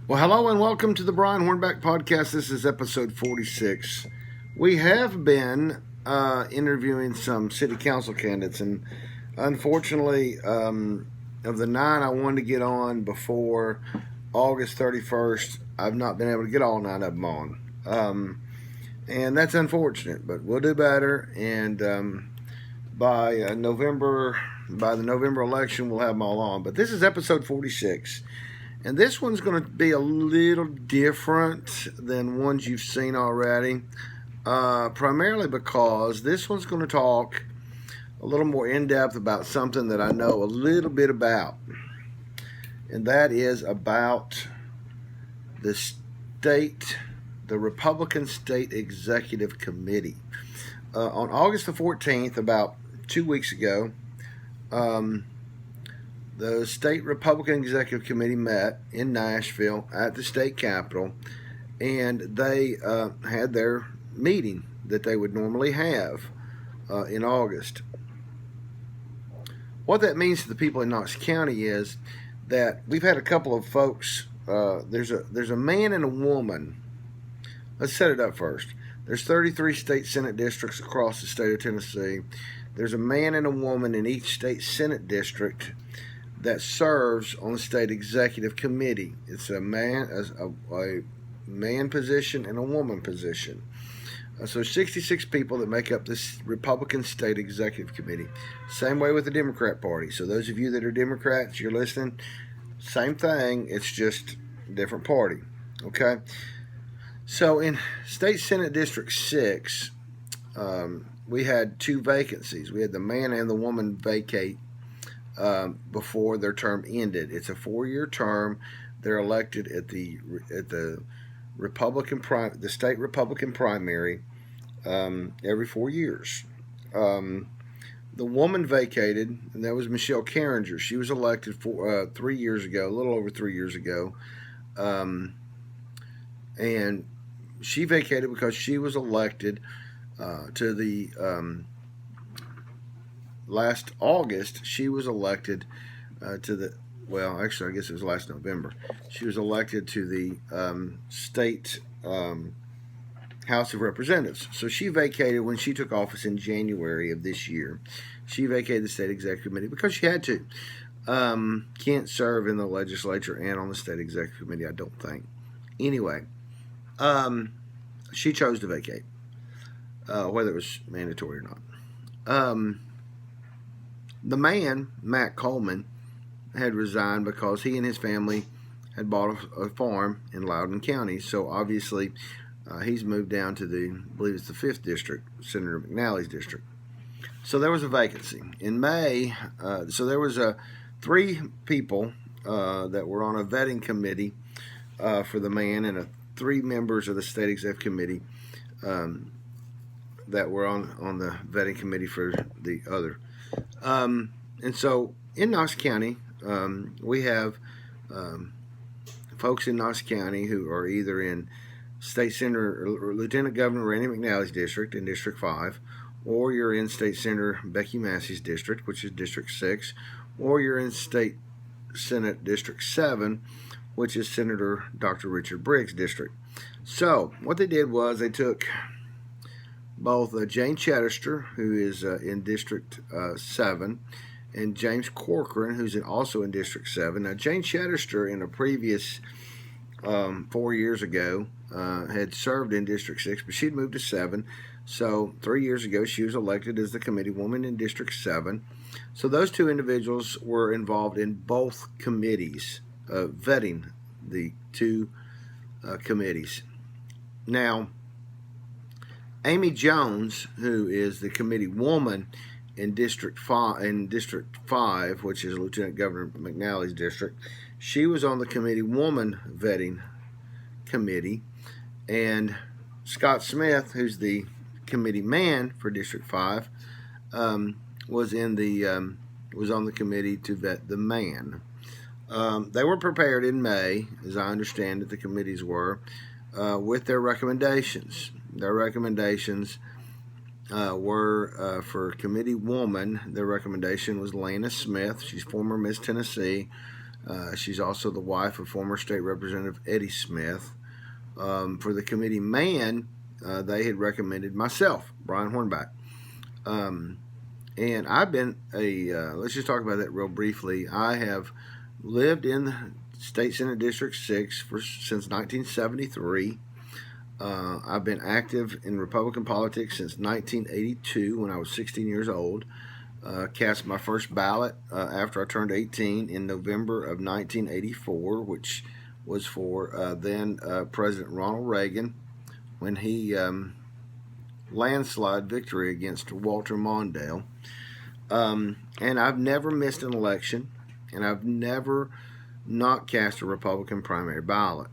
Well, hello and welcome to the Brian Hornback podcast. This is episode 46. We have been interviewing some city council candidates, and unfortunately, of the 9 I wanted to get on before August 31st, I've not been able to get all 9 of them on. And that's unfortunate, but we'll do better. And by the November election, we'll have them all on. But this is episode 46. And this one's going to be a little different than ones you've seen already, primarily because this one's going to talk a little more in-depth about something that I know a little bit about, and that is about the Republican State Executive Committee. On August the 14th, about 2 weeks ago, the State Republican Executive Committee met in Nashville at the state capitol, and they had their meeting that they would normally have in August. What that means to the people in Knox County is that we've had a couple of folks. There's a man and a woman. Let's set it up first. There's 33 state Senate districts across the state of Tennessee. There's a man and a woman in each state Senate district that serves on the state executive committee. It's a man position and a woman position. So 66 people that make up this Republican State Executive Committee. Same way with the Democrat Party. So those of you that are Democrats, you're listening, same thing, it's just a different party. Okay? So in State Senate District 6, we had 2 vacancies. We had the man and the woman vacate before their term ended. It's a 4-year term. They're elected at the state Republican primary every 4 years. The woman vacated, and that was Michelle Carringer. She was elected for 3 years ago, a little over 3 years ago, and she vacated because she was elected to the last August. She was elected to the, well, actually, I guess it was last November. She was elected to the state House of Representatives. So she vacated when she took office in January of this year. She vacated the State Executive Committee because she had to. Can't serve in the legislature and on the State Executive Committee, I don't think. Anyway, she chose to vacate, whether it was mandatory or not. The man, Matt Coleman, had resigned because he and his family had bought a farm in Loudoun County. So obviously, he's moved down to I believe it's the 5th district, Senator McNally's district. So there was a vacancy in May. So there was 3 people that were on a vetting committee for the man, and 3 members of the State Executive Committee that were on the vetting committee for the other. And so in Knox County, we have folks in Knox County who are either in State Senator or Lieutenant Governor Randy McNally's district in District 5, or you're in State Senator Becky Massey's district, which is District 6, or you're in State Senate District 7, which is Senator Dr. Richard Briggs' district. So what they did was they took both Jane Chedester, who is in District 7, and James Corcoran, who's also in District 7. Now, Jane Chedester, in a previous 4 years ago, had served in District 6, but she'd moved to 7. So 3 years ago, she was elected as the Committeewoman in District 7. So those 2 individuals were involved in both committees, vetting the 2 committees. Now, Amy Jones, who is the Committeewoman in District 5, which is Lieutenant Governor McNally's district, she was on the Committeewoman vetting committee, and Scott Smith, who's the Committeeman for District 5, was on the committee to vet the man. They were prepared in May, as I understand it, the committees were, with their recommendations. Their recommendations were for Committeewoman. Their recommendation was Lanna Smith. She's former Miss Tennessee, She's also the wife of former state representative Eddie Smith. For the Committeeman, they had recommended myself, Brian Hornback. And I've been let's just talk about that real briefly. I have lived in State Senate District 6 since 1973. I've been active in Republican politics since 1982 when I was 16 years old. Cast my first ballot after I turned 18 in November of 1984, which was for then President Ronald Reagan when he landslide victory against Walter Mondale. And I've never missed an election, and I've never not cast a Republican primary ballot.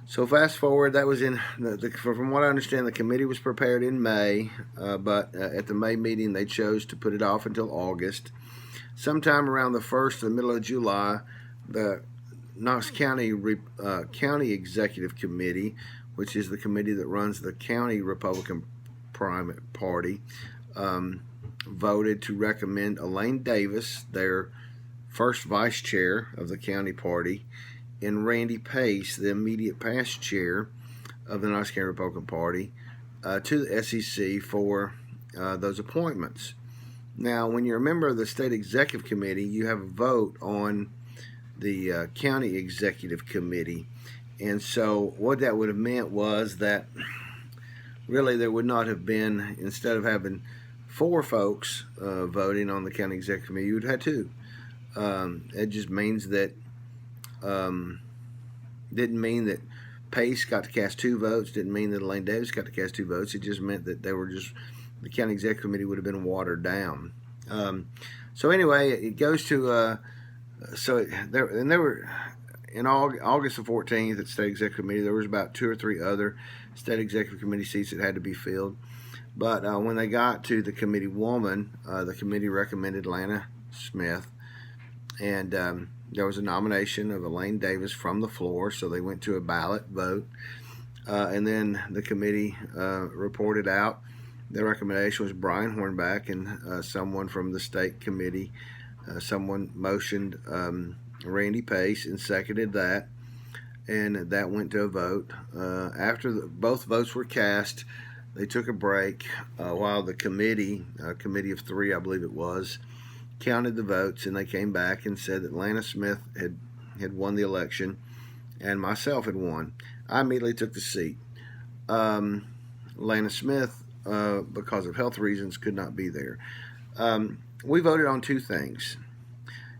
So fast forward, that was from what I understand, the committee was prepared in May, but at the May meeting they chose to put it off until August. Sometime around the 1st to the middle of July, the Knox County Executive Committee, which is the committee that runs the county Republican Party, voted to recommend Elaine Davis, their first vice chair of the county party, and Randy Pace, the immediate past chair of the Knox County Republican Party, to the SEC for those appointments. Now, when you're a member of the State Executive Committee, you have a vote on the County Executive Committee. And so what that would have meant was that really there would not have been, instead of having 4 folks voting on the County Executive Committee, you would have 2. It just means that didn't mean that Pace got to cast 2 votes, didn't mean that Elaine Davis got to cast 2 votes. It just meant that the County Executive Committee would have been watered down. So anyway, it goes to there were in August the 14th at State Executive Committee, there was about 2 or 3 other State Executive Committee seats that had to be filled. But when they got to the Committeewoman, the committee recommended Lanna Smith, and there was a nomination of Elaine Davis from the floor, so they went to a ballot vote. And then the committee reported out the recommendation was Brian Hornback, and someone from the state committee, someone motioned Randy Pace and seconded that, and that went to a vote. After both votes were cast, they took a break while the committee of 3, I believe it was, counted the votes, and they came back and said that Lanna Smith had won the election and myself had won. I immediately took the seat. Lanna Smith, because of health reasons, could not be there. We voted on 2 things.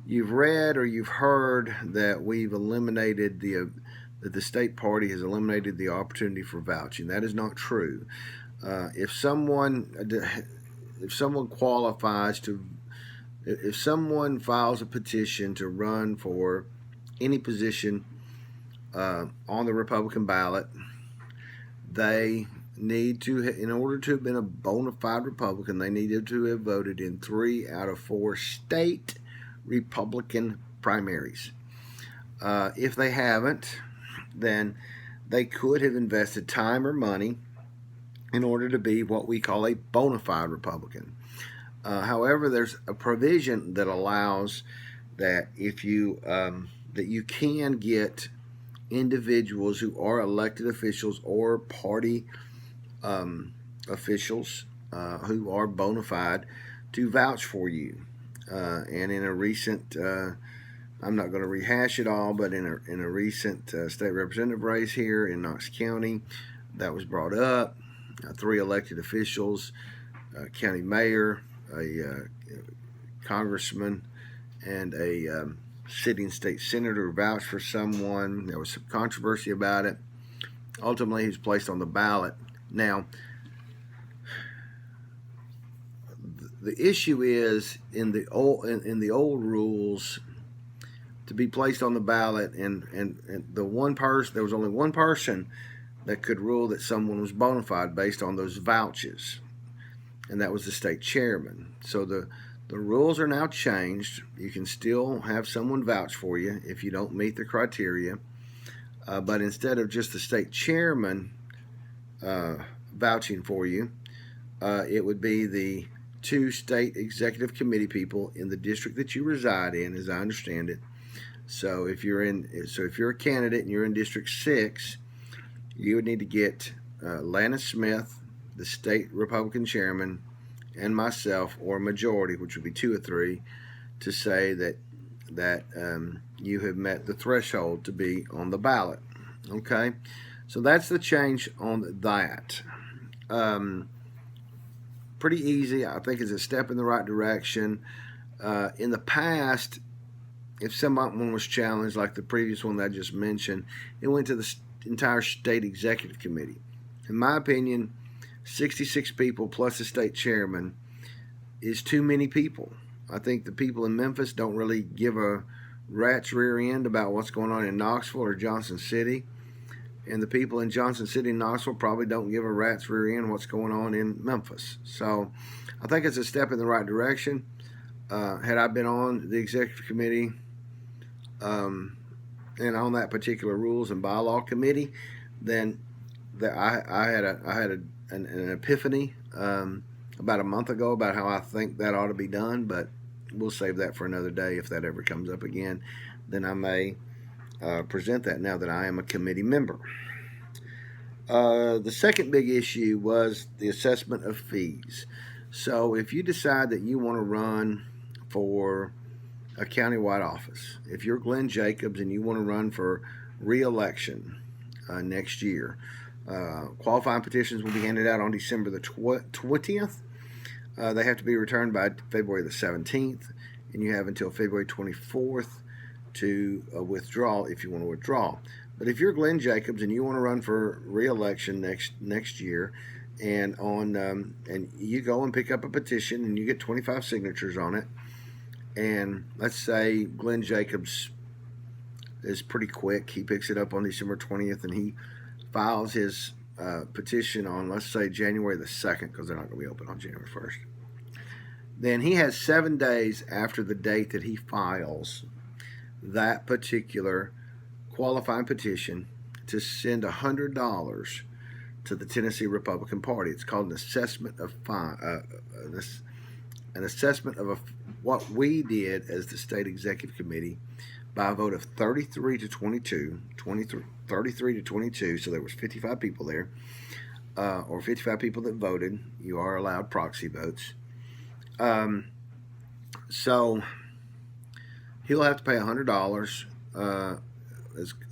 You've read or you've heard that we've eliminated that the state party has eliminated the opportunity for vouching. That is not true. If someone files a petition to run for any position on the Republican ballot, they need to, in order to have been a bona fide Republican, they needed to have voted in 3 out of 4 state Republican primaries. If they haven't, then they could have invested time or money in order to be what we call a bona fide Republican. However, there's a provision that allows that if you that you can get individuals who are elected officials or party officials who are bona fide to vouch for you. And in a recent, I'm not going to rehash it all, but in a recent state representative race here in Knox County, that was brought up. 3 elected officials, county mayor, a congressman, and a sitting state senator vouched for someone. There was some controversy about it. Ultimately, he was placed on the ballot. Now, the issue is in the old rules, to be placed on the ballot, and the one person, there was only one person that could rule that someone was bona fide based on those vouches, and that was the state chairman. So the rules are now changed. You can still have someone vouch for you if you don't meet the criteria, but instead of just the state chairman vouching for you, it would be the 2 state executive committee people in the district that you reside in, as I understand it. So if you're a candidate and you're in District 6, you would need to get Lanna Smith, the state Republican chairman, and myself, or a majority, which would be 2 or 3, to say that you have met the threshold to be on the ballot. Okay, so that's the change on that. Pretty easy. I think it's a step in the right direction. In the past, if someone was challenged, like the previous one that I just mentioned, it went to the entire state executive committee. In my opinion, 66 people plus the state chairman is too many people. I think the people in Memphis don't really give a rat's rear end about what's going on in Knoxville or Johnson City. And the people in Johnson City and Knoxville probably don't give a rat's rear end what's going on in Memphis. So I think it's a step in the right direction. Had I been on the executive committee and on that particular rules and bylaw committee, then I had an epiphany about a month ago about how I think that ought to be done, but we'll save that for another day. If that ever comes up again, then I may present that now that I am a committee member. The second big issue was the assessment of fees. So if you decide that you want to run for a countywide office, if you're Glenn Jacobs and you want to run for re-election next year, qualifying petitions will be handed out on December the 20th. They have to be returned by February the 17th, and you have until February 24th to withdraw if you want to withdraw. But if you're Glenn Jacobs and you want to run for re-election next year, and you go and pick up a petition and you get 25 signatures on it, and let's say Glenn Jacobs is pretty quick, he picks it up on December 20th and he files his petition on, let's say, January the 2nd, because they're not going to be open on January 1st. Then he has 7 days after the date that he files that particular qualifying petition to send $100 to the Tennessee Republican Party. It's called an assessment of what we did as the state executive committee by a vote of 33 to 22, so there was 55 people there, or 55 people that voted. You are allowed proxy votes. So he'll have to pay $100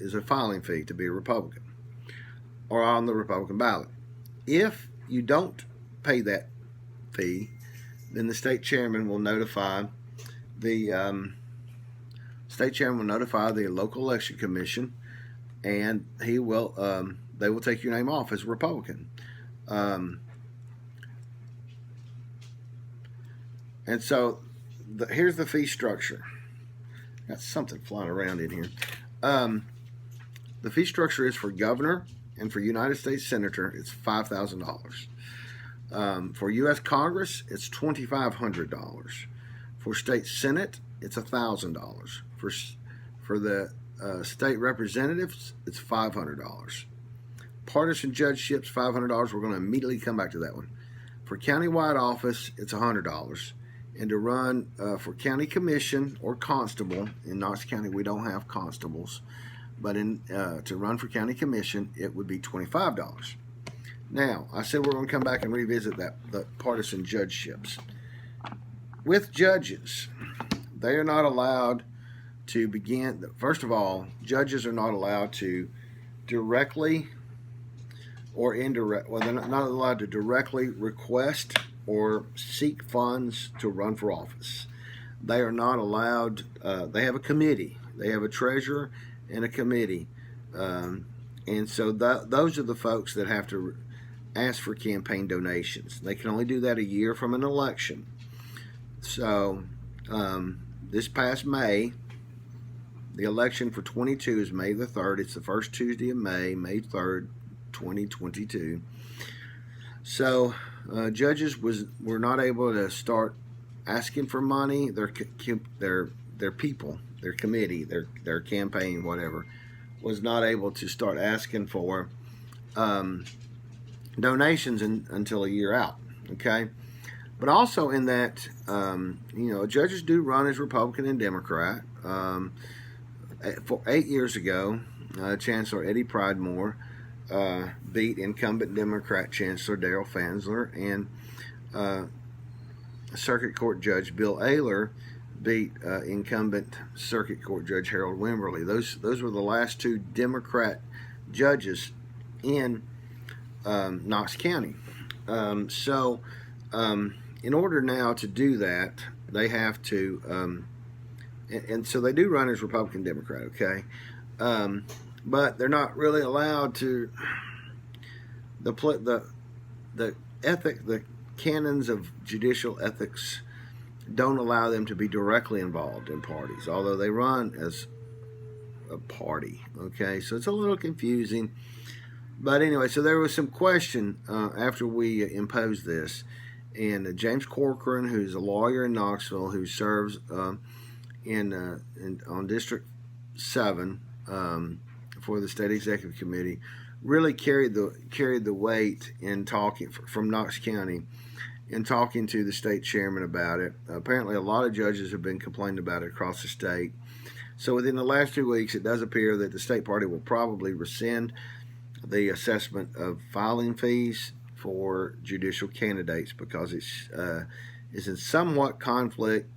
as a filing fee to be a Republican or on the Republican ballot. If you don't pay that fee, then the state chairman will notify the local election commission, and they will take your name off as a Republican. And so here's the fee structure. Got something flying around in here. The fee structure is for governor and for United States senator, it's $5,000. For U.S. Congress, it's $2,500. For state senate, it's $1,000. For the state representatives, it's $500. Partisan judgeships, $500. We're going to immediately come back to that one. For countywide office, it's $100. And to run for county commission or constable, in Knox County we don't have constables, but to run for county commission, it would be $25. Now, I said we're going to come back and revisit the partisan judgeships. With judges, they are not allowed to begin. First of all, judges are not allowed to directly or indirect. Well, they're not allowed to directly request or seek funds to run for office. They are not allowed. They have a committee. They have a treasurer and a committee, and so those are the folks that have to ask for campaign donations. They can only do that a year from an election. So this past May, the election for 22 is May the 3rd. It's the first Tuesday of May, May 3rd, 2022. So judges were not able to start asking for money. Their people, their committee, their campaign, whatever, was not able to start asking for donations until a year out. Okay, But also in that, judges do run as Republican and Democrat. For 8 years ago, Chancellor Eddie Pridemore beat incumbent Democrat Chancellor Darrell Fanzler, and Circuit Court Judge Bill Ayler beat incumbent Circuit Court Judge Harold Wimberly. Those were the last two Democrat judges in Knox County. In order now to do that, they have to, and so they do run as Republican Democrat, okay? But they're not really allowed to. The canons of judicial ethics don't allow them to be directly involved in parties, although they run as a party, okay? So it's a little confusing. But anyway, so there was some question after we imposed this, and James Corcoran, who's a lawyer in Knoxville, who serves on District 7 for the State Executive Committee, really carried the weight in talking from Knox County in talking to the state chairman about it. Apparently, a lot of judges have been complaining about it across the state. So within the last 2 weeks, it does appear that the state party will probably rescind the assessment of filing fees for judicial candidates because it's in somewhat conflict.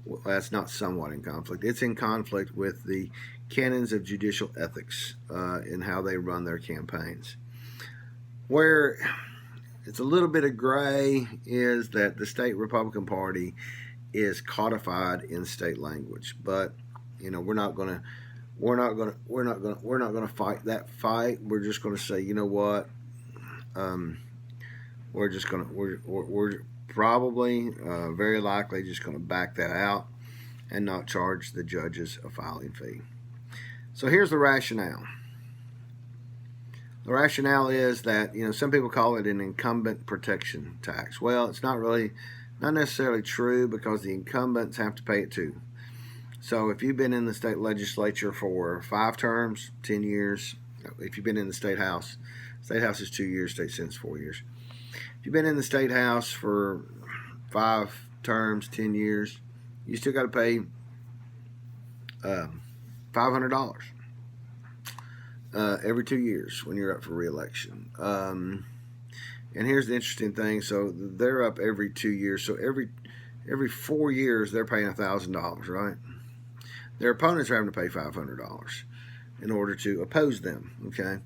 Well, that's not somewhat in conflict. It's in conflict with the canons of judicial ethics in how they run their campaigns. Where it's a little bit of gray is that the state Republican Party is codified in state language, but we're not going to fight that fight. We're just going to say, you know what? We're probably very likely just going to back that out and not charge the judges a filing fee. So here's the rationale. The rationale is that some people call it an incumbent protection tax. Well, it's not necessarily true because the incumbents have to pay it too. So if you've been in the state legislature for 5 terms, 10 years, if you've been in the state house is 2 years, state Senate's 4 years. If you've been in the state house for 5 terms, 10 years, you still got to pay $500 every 2 years when you're up for re-election. And here's the interesting thing. So they're up every 2 years. So every 4 years, they're paying $1,000, right? Their opponents are having to pay $500 in order to oppose them, okay?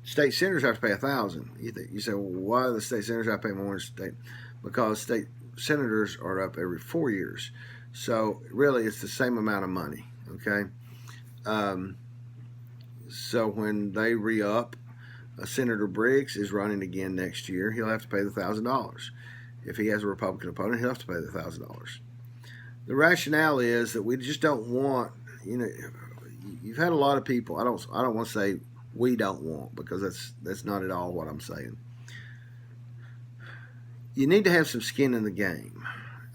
State senators have to pay $1,000. You say, well, why do the state senators have to pay more than state? Because state senators are up every 4 years. So really, it's the same amount of money, okay? So when they re-up, Senator Briggs is running again next year. He'll have to pay the $1,000. If he has a Republican opponent, he'll have to pay the $1,000. The rationale is that we just don't want, you've had a lot of people. I don't want to say we don't want, because that's not at all what I'm saying. You need to have some skin in the game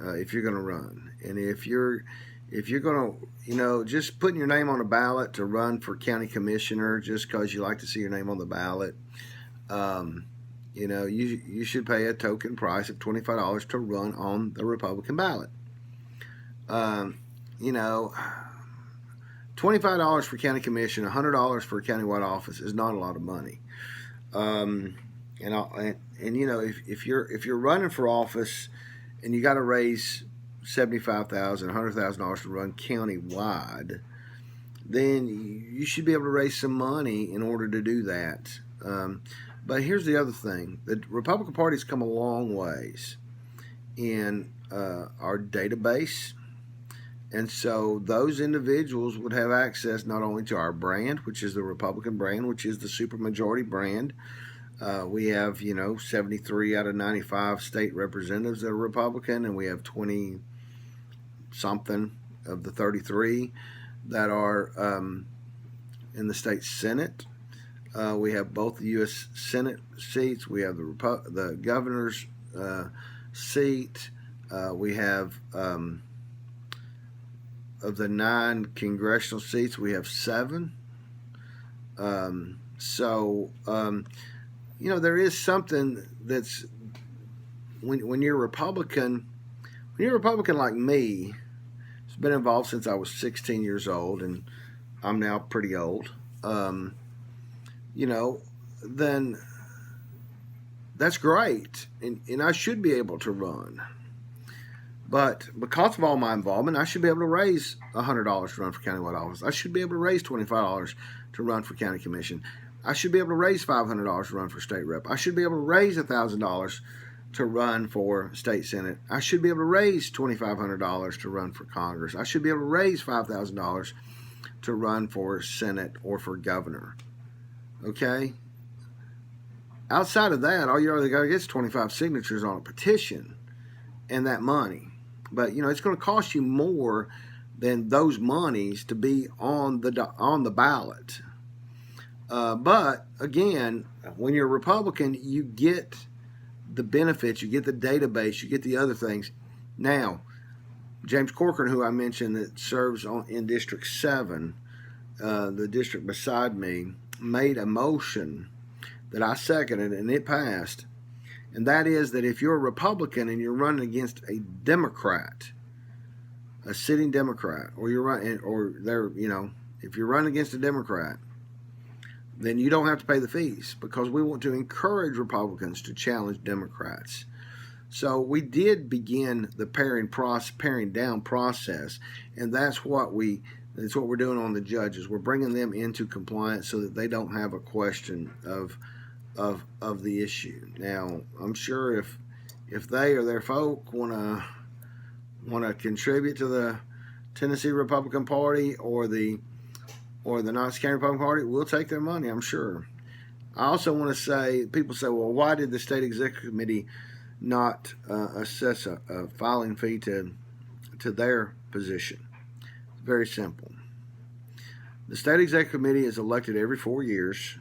if you're going to run, and if you're going to, just putting your name on a ballot to run for county commissioner just because you like to see your name on the ballot, you should pay a token price of $25 to run on the Republican ballot. $25 for county commission, $100 for a countywide office is not a lot of money. If you're running for office and you got to raise $75,000, $100,000 to run countywide, then you should be able to raise some money in order to do that. But here's the other thing: the Republican Party's come a long ways in our database. And so those individuals would have access not only to our brand, which is the Republican brand, which is the supermajority brand. We have, 73 out of 95 state representatives that are Republican, and we have 20-something of the 33 that are in the state Senate. We have both the U.S. Senate seats. We have the governor's seat. We have... of the 9 congressional seats, we have 7. There is something that's when you're a Republican, like me, it's been involved since I was 16 years old, and I'm now pretty old. Um, you know, then that's great, and I should be able to run. But because of all my involvement, I should be able to raise $100 to run for countywide office. I should be able to raise $25 to run for county commission. I should be able to raise $500 to run for state rep. I should be able to raise $1,000 to run for state senate. I should be able to raise $2,500 to run for Congress. I should be able to raise $5,000 to run for Senate or for governor. Okay? Outside of that, all you really got to get is 25 signatures on a petition and that money. But, it's going to cost you more than those monies to be on the ballot. But, again, when you're a Republican, you get the benefits, you get the database, you get the other things. Now, James Corcoran, who I mentioned that serves in District 7, the district beside me, made a motion that I seconded, and it passed. And that is that if you're a Republican and you're running against a Democrat, a sitting Democrat, or you're running, if you're running against a Democrat, then you don't have to pay the fees, because we want to encourage Republicans to challenge Democrats. So we did begin the paring down process, and that's what we're doing on the judges. We're bringing them into compliance so that they don't have a question of the issue. Now, I'm sure if they or their folk want to contribute to the Tennessee Republican Party or the Knox County Republican Party, we'll take their money, I'm sure. I also want to say, people say, well, why did the State Executive Committee not assess a filing fee to their position? It's very simple. The State Executive Committee is elected every 4 years,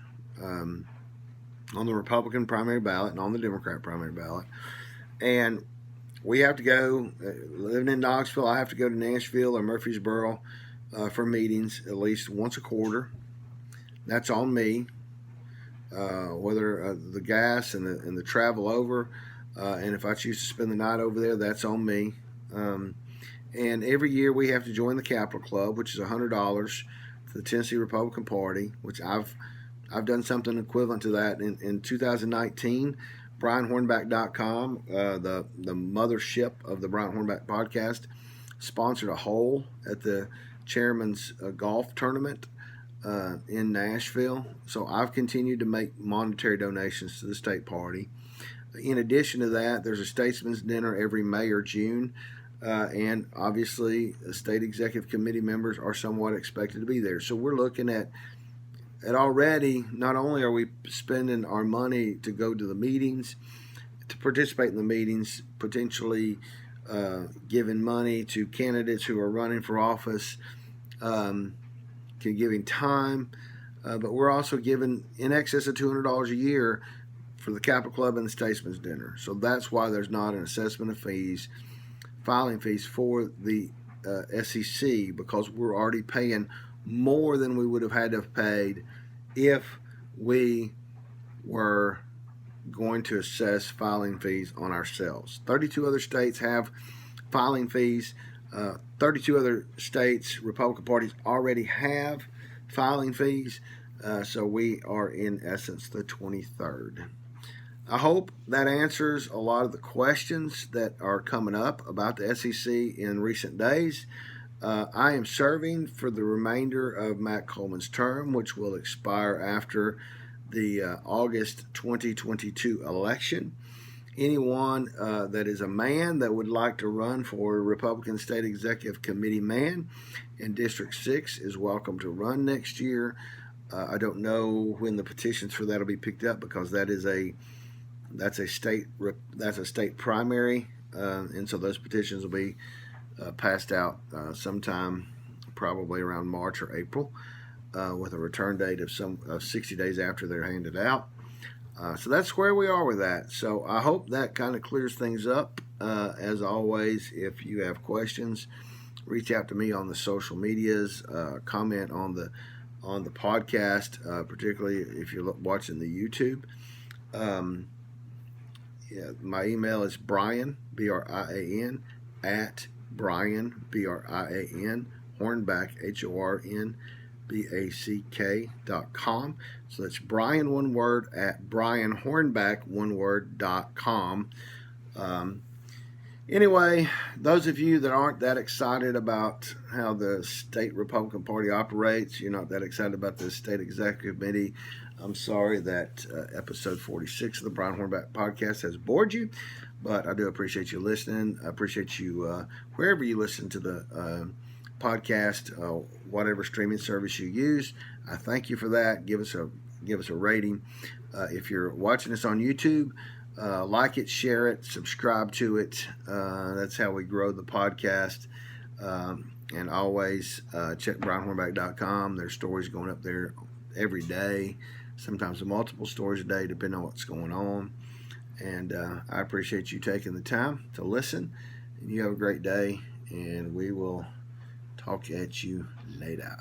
on the Republican primary ballot and on the Democrat primary ballot. And we have to go, living in Knoxville, I have to go to Nashville or Murfreesboro for meetings at least once a quarter. That's on me. Whether the gas and the travel over, and if I choose to spend the night over there, that's on me. And every year we have to join the Capital Club, which is $100 for the Tennessee Republican Party, which I've done something equivalent to that in 2019. BrianHornback.com, the mothership of the Brian Hornback podcast, sponsored a hole at the chairman's golf tournament in Nashville. So I've continued to make monetary donations to the state party. In addition to that, there's a statesman's dinner every May or June. And obviously, the state executive committee members are somewhat expected to be there. So we're looking at already, not only are we spending our money to go to the meetings, to participate in the meetings, potentially giving money to candidates who are running for office, giving time, but we're also giving in excess of $200 a year for the Capital Club and the Statesman's Dinner. So that's why there's not an assessment of fees, filing fees for the SEC, because we're already paying more than we would have had to have paid if we were going to assess filing fees on ourselves. 32 other states have filing fees. 32 other states, Republican parties, already have filing fees. So we are, in essence, the 23rd. I hope that answers a lot of the questions that are coming up about the SEC in recent days. I am serving for the remainder of Matt Coleman's term, which will expire after the August 2022 election. Anyone that is a man that would like to run for Republican State Executive Committee man in District 6 is welcome to run next year. I don't know when the petitions for that will be picked up, because that's a state primary, and so those petitions will be passed out sometime probably around March or April, with a return date of 60 days after they're handed out. So that's where we are with that. So I hope that kind of clears things up. As always, if you have questions, reach out to me on the social medias, comment on the podcast, particularly if you're watching the YouTube. My email is Brian, Brian, at Brian, Brian, Hornback, HORNBACK.com. So that's Brian, one word, at BrianHornback, one word.com. Anyway, those of you that aren't that excited about how the state Republican Party operates, you're not that excited about the state executive committee, I'm sorry that episode 46 of the Brian Hornback podcast has bored you, but I do appreciate you listening. I appreciate you wherever you listen to the podcast, whatever streaming service you use. I thank you for that. Give us a rating. If you're watching us on YouTube, like it, share it, subscribe to it. That's how we grow the podcast. And always check brianhornback.com. There's stories going up there every day, sometimes multiple stories a day, depending on what's going on. And I appreciate you taking the time to listen. And you have a great day, and we will talk at you later.